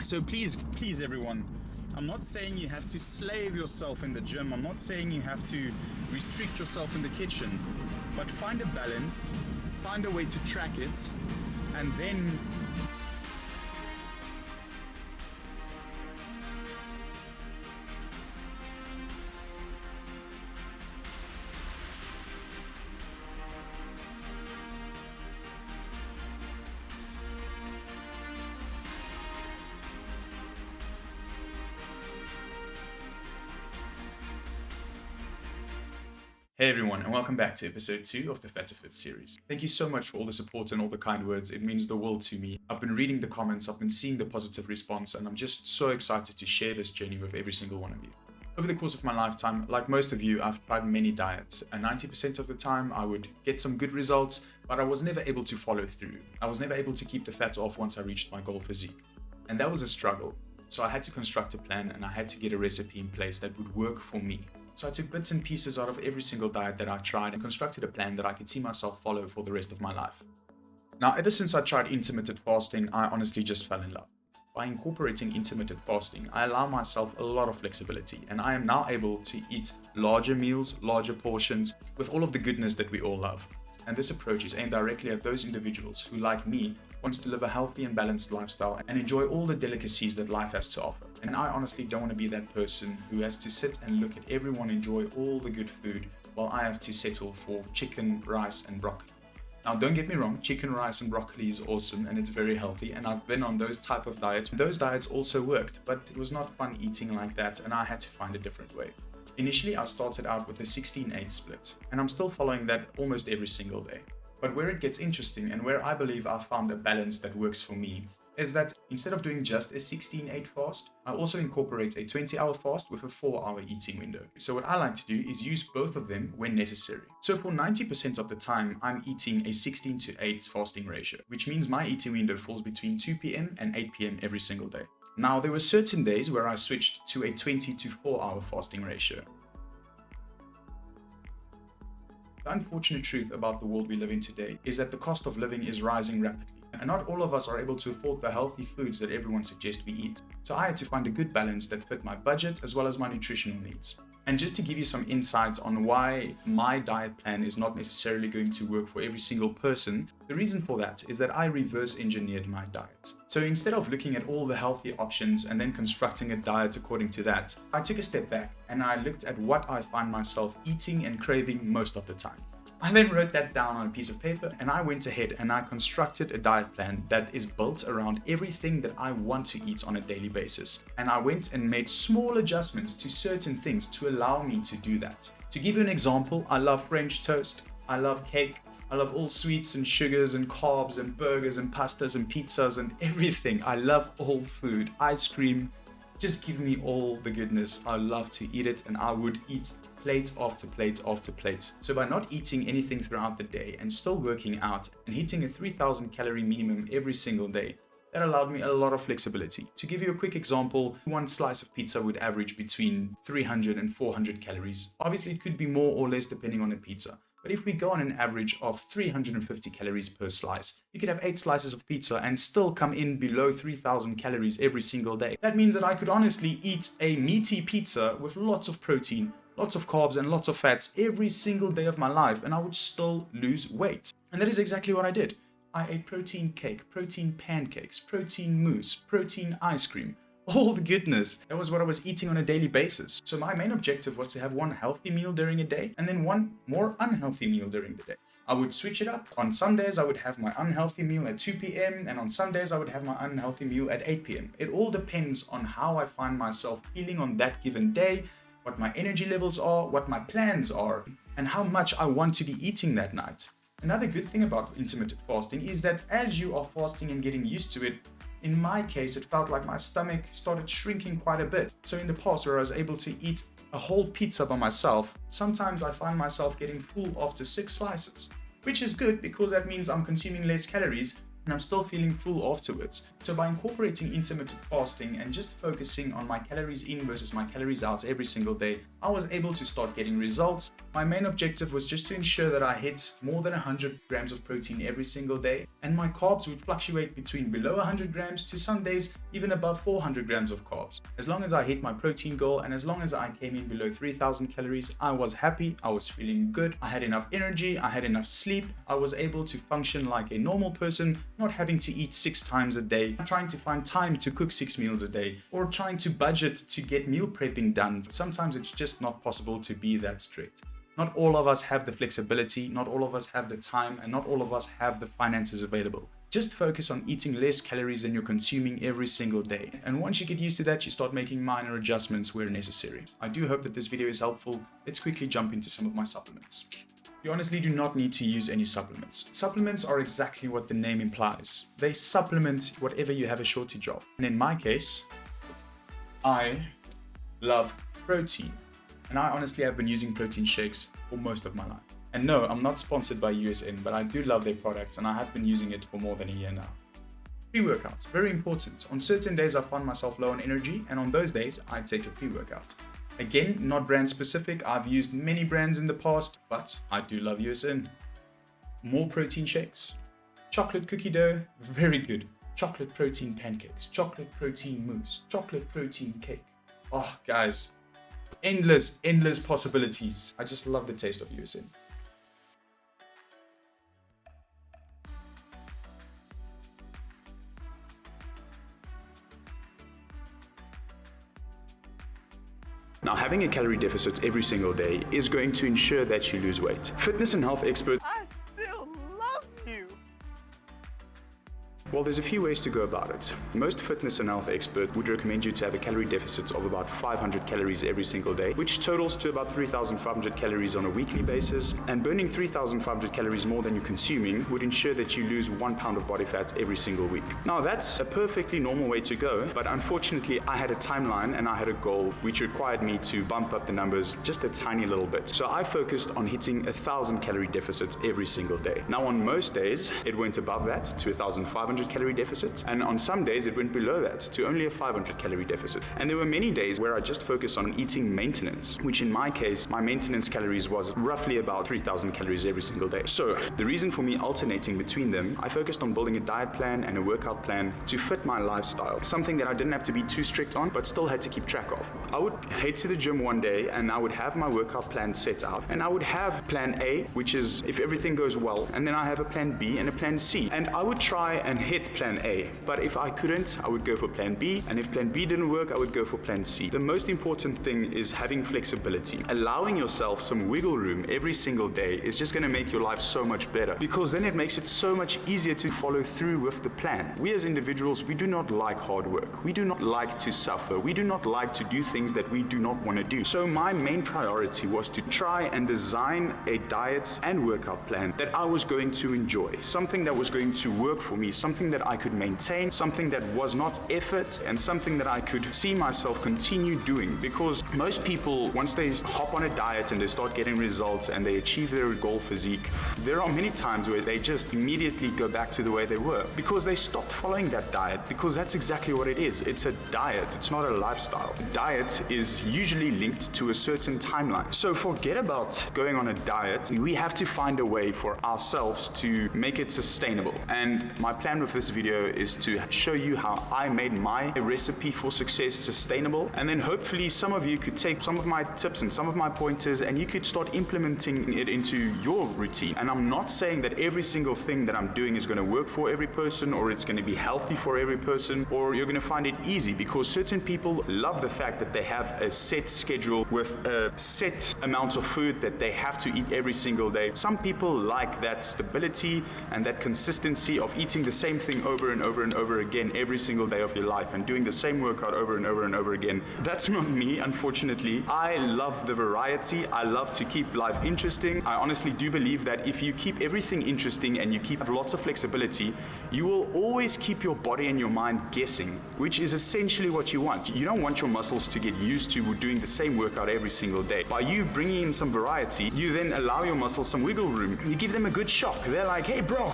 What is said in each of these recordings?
So please everyone, I'm not saying you have to slave yourself in the gym. I'm not saying you have to restrict yourself in the kitchen, but find a balance, find a way to track it, and then Hey everyone, and welcome back to episode 2 of the Fatter Fit series. Thank you so much for all the support and all the kind words. It means the world to me. I've been reading the comments, I've been seeing the positive response, and I'm just so excited to share this journey with every single one of you. Over the course of my lifetime, like most of you, I've tried many diets, and 90% of the time I would get some good results, but I was never able to follow through. I was never able to keep the fat off once I reached my goal physique. And that was a struggle. So I had to construct a plan and I had to get a recipe in place that would work for me. So I took bits and pieces out of every single diet that I tried and constructed a plan that I could see myself follow for the rest of my life. Now, ever since I tried intermittent fasting, I honestly just fell in love. By incorporating intermittent fasting, I allow myself a lot of flexibility and I am now able to eat larger meals, larger portions, with all of the goodness that we all love. And this approach is aimed directly at those individuals who, like me, wants to live a healthy and balanced lifestyle and enjoy all the delicacies that life has to offer. And I honestly don't want to be that person who has to sit and look at everyone enjoy all the good food while I have to settle for chicken, rice and broccoli. Now don't get me wrong, chicken, rice and broccoli is awesome and it's very healthy and I've been on those type of diets. Those diets also worked, but it was not fun eating like that and I had to find a different way. Initially I started out with a 16-8 split and I'm still following that almost every single day. But where it gets interesting and where I believe I found a balance that works for me is that instead of doing just a 16-8 fast, I also incorporate a 20-hour fast with a 4-hour eating window. So what I like to do is use both of them when necessary. So for 90% of the time, I'm eating a 16-8 fasting ratio, which means my eating window falls between 2 p.m. and 8 p.m. every single day. Now, there were certain days where I switched to a 20-4-hour fasting ratio. The unfortunate truth about the world we live in today is that the cost of living is rising rapidly. And not all of us are able to afford the healthy foods that everyone suggests we eat. So I had to find a good balance that fit my budget as well as my nutritional needs. And just to give you some insights on why my diet plan is not necessarily going to work for every single person, the reason for that is that I reverse engineered my diet. So instead of looking at all the healthy options and then constructing a diet according to that, I took a step back and I looked at what I find myself eating and craving most of the time. I then wrote that down on a piece of paper and I went ahead and I constructed a diet plan that is built around everything that I want to eat on a daily basis. And I went and made small adjustments to certain things to allow me to do that. To give you an example, I love French toast, I love cake, I love all sweets and sugars and carbs and burgers and pastas and pizzas and everything. I love all food, ice cream, just give me all the goodness. I love to eat it and I would eat plate after plate after plate. So by not eating anything throughout the day and still working out and hitting a 3,000 calorie minimum every single day, that allowed me a lot of flexibility. To give you a quick example, one slice of pizza would average between 300 and 400 calories. Obviously it could be more or less depending on the pizza. But if we go on an average of 350 calories per slice, you could have 8 slices of pizza and still come in below 3,000 calories every single day. That means that I could honestly eat a meaty pizza with lots of protein, lots of carbs and lots of fats every single day of my life and I would still lose weight. And that is exactly what I did. I ate protein cake, protein pancakes, protein mousse, protein ice cream, all the goodness. That was what I was eating on a daily basis. So my main objective was to have one healthy meal during a day and then one more unhealthy meal during the day. I would switch it up. On Sundays, I would have my unhealthy meal at 2 p.m. and on Sundays, I would have my unhealthy meal at 8 p.m. It all depends on how I find myself feeling on that given day, what my energy levels are, what my plans are, and how much I want to be eating that night. Another good thing about intermittent fasting is that as you are fasting and getting used to it, in my case, it felt like my stomach started shrinking quite a bit. So in the past where I was able to eat a whole pizza by myself, sometimes I find myself getting full after 6 slices, which is good because that means I'm consuming less calories, and I'm still feeling full afterwards. So by incorporating intermittent fasting and just focusing on my calories in versus my calories out every single day, I was able to start getting results. My main objective was just to ensure that I hit more than 100 grams of protein every single day, and my carbs would fluctuate between below 100 grams to some days even above 400 grams of carbs. As long as I hit my protein goal and as long as I came in below 3,000 calories, I was happy, I was feeling good, I had enough energy, I had enough sleep, I was able to function like a normal person, not having to eat 6 times a day, not trying to find time to cook 6 meals a day, or trying to budget to get meal prepping done. Sometimes it's just not possible to be that strict. Not all of us have the flexibility, not all of us have the time, and not all of us have the finances available. Just focus on eating less calories than you're consuming every single day. And once you get used to that, you start making minor adjustments where necessary. I do hope that this video is helpful. Let's quickly jump into some of my supplements. You honestly do not need to use any supplements. Supplements are exactly what the name implies. They supplement whatever you have a shortage of. And in my case, I love protein. And I honestly have been using protein shakes for most of my life. And no, I'm not sponsored by USN, but I do love their products and I have been using it for more than a year now. Pre-workouts, very important. On certain days I find myself low on energy, and on those days I take a pre-workout. Again, not brand specific. I've used many brands in the past, but I do love USN. More protein shakes. Chocolate cookie dough, very good. Chocolate protein pancakes, chocolate protein mousse, chocolate protein cake. Oh, guys, endless possibilities. I just love the taste of USN. Now, having a calorie deficit every single day is going to ensure that you lose weight. Fitness and health experts Well, there's a few ways to go about it. Most fitness and health experts would recommend you to have a calorie deficit of about 500 calories every single day, which totals to about 3,500 calories on a weekly basis. And burning 3,500 calories more than you're consuming would ensure that you lose 1 pound of body fat every single week. Now, that's a perfectly normal way to go, but unfortunately, I had a timeline and I had a goal which required me to bump up the numbers just a tiny little bit. So I focused on hitting 1,000 calorie deficits every single day. Now, on most days, it went above that to 1,500 calorie deficit, and on some days it went below that to only a 500 calorie deficit. And there were many days where I just focused on eating maintenance, which in my case, my maintenance calories was roughly about 3,000 calories every single day. So the reason for me alternating between them, I focused on building a diet plan and a workout plan to fit my lifestyle, something that I didn't have to be too strict on, but still had to keep track of. I would head to the gym one day and I would have my workout plan set out, and I would have plan A, which is if everything goes well, and then I have a plan B and a plan C, and I would try and hit plan A, but if I couldn't, I would go for plan B, and if plan B didn't work, I would go for plan C. The most important thing is having flexibility. Allowing yourself some wiggle room every single day is just going to make your life so much better, because then it makes it so much easier to follow through with the plan. We as individuals, we do not like hard work. We do not like to suffer. We do not like to do things that we do not want to do. So my main priority was to try and design a diet and workout plan that I was going to enjoy, something that was going to work for me, something that I could maintain, something that was not effort, and something that I could see myself continue doing. Because most people, once they hop on a diet and they start getting results and they achieve their goal physique, there are many times where they just immediately go back to the way they were because they stopped following that diet, because that's exactly what it is. It's a diet, it's not a lifestyle. A diet is usually linked to a certain timeline. So forget about going on a diet. We have to find a way for ourselves to make it sustainable. And my plan with this video is to show you how I made my recipe for success sustainable, and then hopefully some of you could take some of my tips and some of my pointers and you could start implementing it into your routine. And I'm not saying that every single thing that I'm doing is going to work for every person, or it's going to be healthy for every person, or you're going to find it easy, because certain people love the fact that they have a set schedule with a set amount of food that they have to eat every single day. Some people like that stability and that consistency of eating the same thing over and over again every single day of your life and doing the same workout over and over again. That's not me, unfortunately. unfortunately. I love the variety. I love to keep life interesting. I honestly do believe that if you keep everything interesting and you keep lots of flexibility, you will always keep your body and your mind guessing, which is essentially what you want. You don't want your muscles to get used to doing the same workout every single day. By you bringing in some variety, you then allow your muscles some wiggle room. You give them a good shock. They're like, hey bro,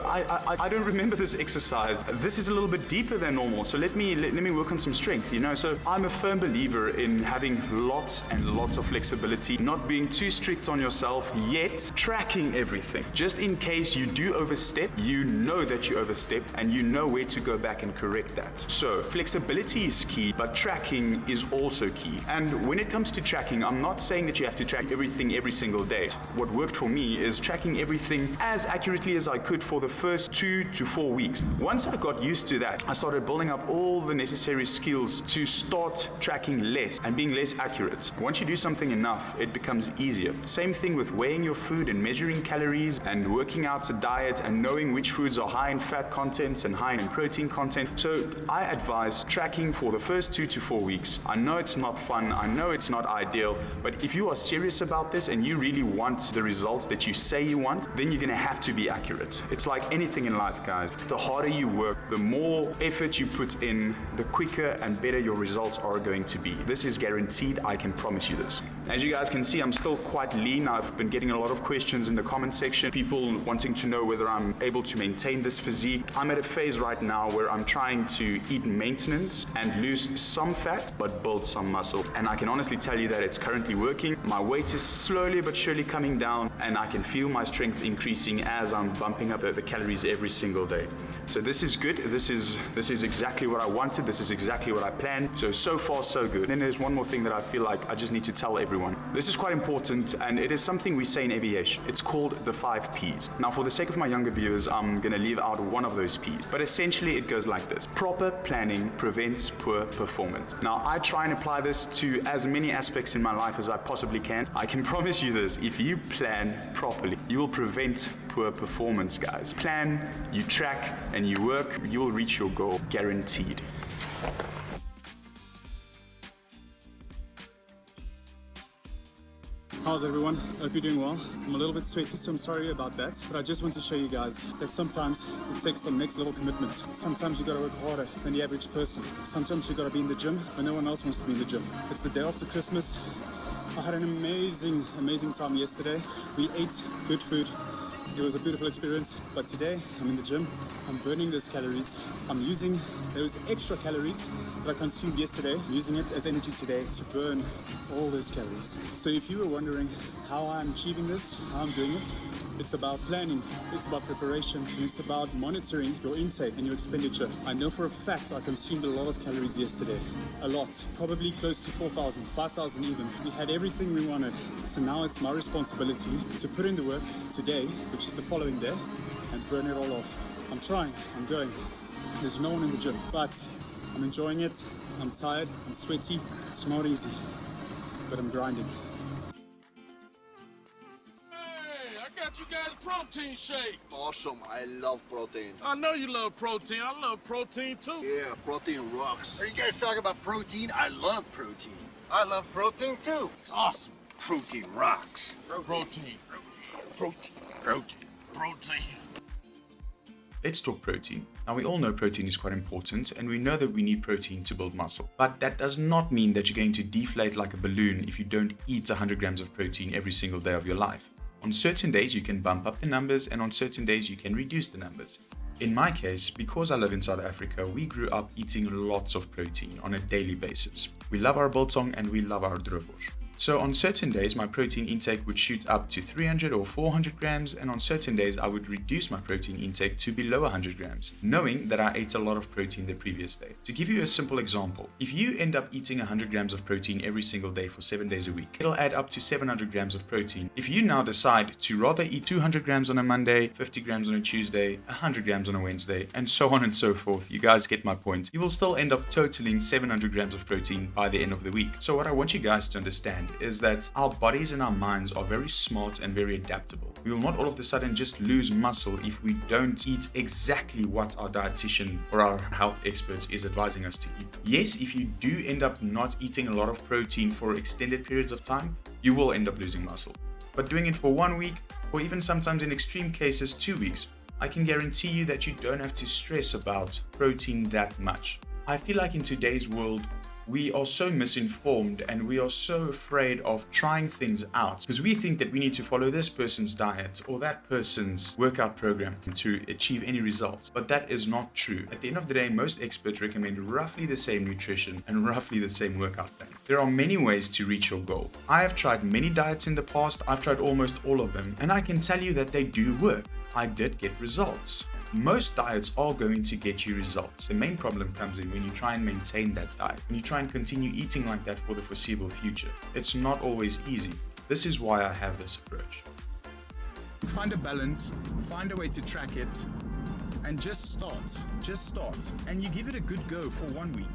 I don't remember this exercise. This is a little bit deeper than normal, so let me work on some strength, you know? So I'm a firm believer in having lots and lots of flexibility, not being too strict on yourself, yet tracking everything. Just in case you do overstep, you know that you overstep and you know where to go back and correct that. So flexibility is key, but tracking is also key. And when it comes to tracking, I'm not saying that you have to track everything every single day. What worked for me is tracking everything as accurately as I could for the first 2 to 4 weeks. Once I got used to that, I started building up all the necessary skills to start tracking less and being less accurate. Once you do something enough, it becomes easier. Same thing with weighing your food and measuring calories and working out a diet and knowing which foods are high in fat content and high in protein content. So I advise tracking for the first 2 to 4 weeks. I know it's not fun, I know it's not ideal, but if you are serious about this and you really want the results that you say you want, then you're gonna have to be accurate. It's like anything in life, guys. The harder you work, the more effort you put in, the quicker and better your results are going to be. This is guaranteed, I can promise you this. As you guys can see, I'm still quite lean. I've been getting a lot of questions in the comment section, people wanting to know whether I'm able to maintain this physique. I'm at a phase right now where I'm trying to eat maintenance and lose some fat, but build some muscle. And I can honestly tell you that it's currently working. My weight is slowly but surely coming down, and I can feel my strength increasing as I'm bumping up the calories every single day. So this is good. This is exactly what I wanted. This is exactly what I planned. So far so good. Then there's one more thing that I feel like I just need to tell everyone. This is quite important, and it is something we say in aviation. It's called the 5 Ps. Now, for the sake of my younger viewers, I'm gonna leave out one of those Ps. But essentially it goes like this. Proper planning prevents poor performance. Now, I try and apply this to as many aspects in my life as I possibly can. I can promise you this, if you plan properly, you will prevent poor performance, guys. Plan, you track, and you work, you will reach your goal, guaranteed. How's everyone? Hope you're doing well. I'm a little bit sweaty, so I'm sorry about that. But I just want to show you guys that sometimes it takes some next level commitment. Sometimes you gotta work harder than the average person. Sometimes you gotta be in the gym when no one else wants to be in the gym. It's the day after Christmas. I had an amazing time yesterday. We ate good food. It was a beautiful experience, but today I'm in the gym, I'm burning those calories, I'm using those extra calories that I consumed yesterday, using it as energy today to burn all those calories. So if you were wondering how I'm achieving this, how I'm doing it, it's about planning, it's about preparation, and it's about monitoring your intake and your expenditure. I know for a fact I consumed a lot of calories yesterday. A lot. Probably close to 4,000, 5,000 even. We had everything we wanted. So now it's my responsibility to put in the work today, which is the following day, and burn it all off. I'm trying, I'm going. There's no one in the gym, but I'm enjoying it. I'm tired, I'm sweaty. It's not easy, but I'm grinding. You guys a protein shake. Awesome. I love protein. I know you love protein. I love protein too. Yeah, protein rocks. Are you guys talking about protein? I love protein. I love protein too. Awesome. Protein rocks. Protein. Let's talk protein. Now, we all know protein is quite important, and we know that we need protein to build muscle. But that does not mean that you're going to deflate like a balloon if you don't eat 100 grams of protein every single day of your life. On certain days, you can bump up the numbers, and on certain days, you can reduce the numbers. In my case, because I live in South Africa, we grew up eating lots of protein on a daily basis. We love our biltong and we love our droëwors. So on certain days, my protein intake would shoot up to 300 or 400 grams, and on certain days, I would reduce my protein intake to below 100 grams, knowing that I ate a lot of protein the previous day. To give you a simple example, if you end up eating 100 grams of protein every single day for 7 days a week, it'll add up to 700 grams of protein. If you now decide to rather eat 200 grams on a Monday, 50 grams on a Tuesday, 100 grams on a Wednesday, and so on and so forth, you guys get my point, you will still end up totaling 700 grams of protein by the end of the week. So what I want you guys to understand is that our bodies and our minds are very smart and very adaptable. We will not all of a sudden just lose muscle if we don't eat exactly what our dietitian or our health expert is advising us to eat. Yes, if you do end up not eating a lot of protein for extended periods of time, you will end up losing muscle. But doing it for 1 week, or even sometimes in extreme cases 2 weeks, I can guarantee you that you don't have to stress about protein that much. I feel like in today's world, we are so misinformed and we are so afraid of trying things out because we think that we need to follow this person's diet or that person's workout program to achieve any results. But that is not true. At the end of the day, most experts recommend roughly the same nutrition and roughly the same workout plan. There are many ways to reach your goal. I have tried many diets in the past. I've tried almost all of them, and I can tell you that they do work. I did get results. Most diets are going to get you results. The main problem comes in when you try and maintain that diet, when you try and continue eating like that for the foreseeable future. It's not always easy. This is why I have this approach. Find a balance, find a way to track it, and just start. And you give it a good go for 1 week,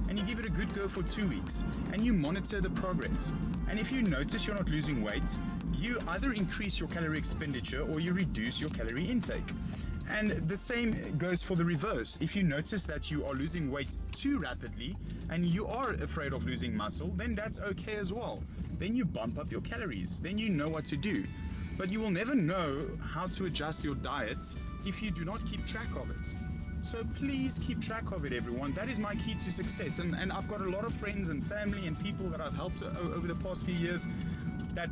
and you give it a good go for 2 weeks, and you monitor the progress. And if you notice you're not losing weight, you either increase your calorie expenditure or you reduce your calorie intake. And the same goes for the reverse. If you notice that you are losing weight too rapidly and you are afraid of losing muscle, then that's okay as well. Then you bump up your calories. Then you know what to do. But you will never know how to adjust your diet if you do not keep track of it. So please keep track of it, everyone. That is my key to success. And I've got a lot of friends and family and people that I've helped over the past few years that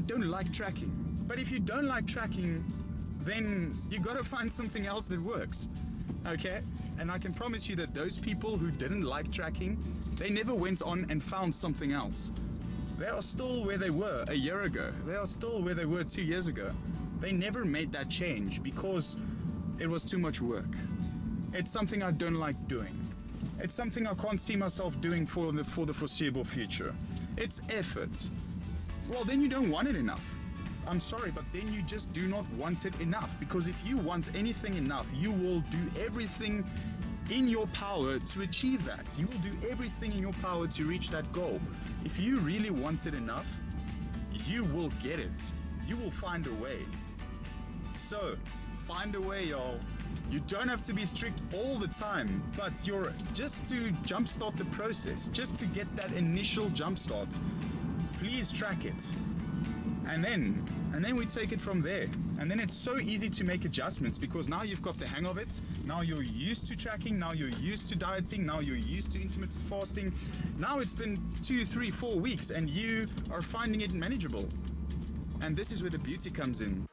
don't like tracking. But if you don't like tracking, then you got to find something else that works, okay? And I can promise you that those people who didn't like tracking, they never went on and found something else. They are still where they were a year ago. They are still where they were 2 years ago. They never made that change because it was too much work. It's something I don't like doing. It's something I can't see myself doing for the foreseeable future. It's effort. Well, then you don't want it enough. I'm sorry, but then you just do not want it enough, because if you want anything enough, you will do everything in your power to achieve that. You will do everything in your power to reach that goal. If you really want it enough, you will get it. You will find a way. So, find a way, y'all. You don't have to be strict all the time, but just to jumpstart the process, just to get that initial jumpstart, please track it. And then we take it from there. And then it's so easy to make adjustments because now you've got the hang of it. Now you're used to tracking. Now you're used to dieting. Now you're used to intermittent fasting. Now it's been 2, 3, 4 weeks and you are finding it manageable. And this is where the beauty comes in.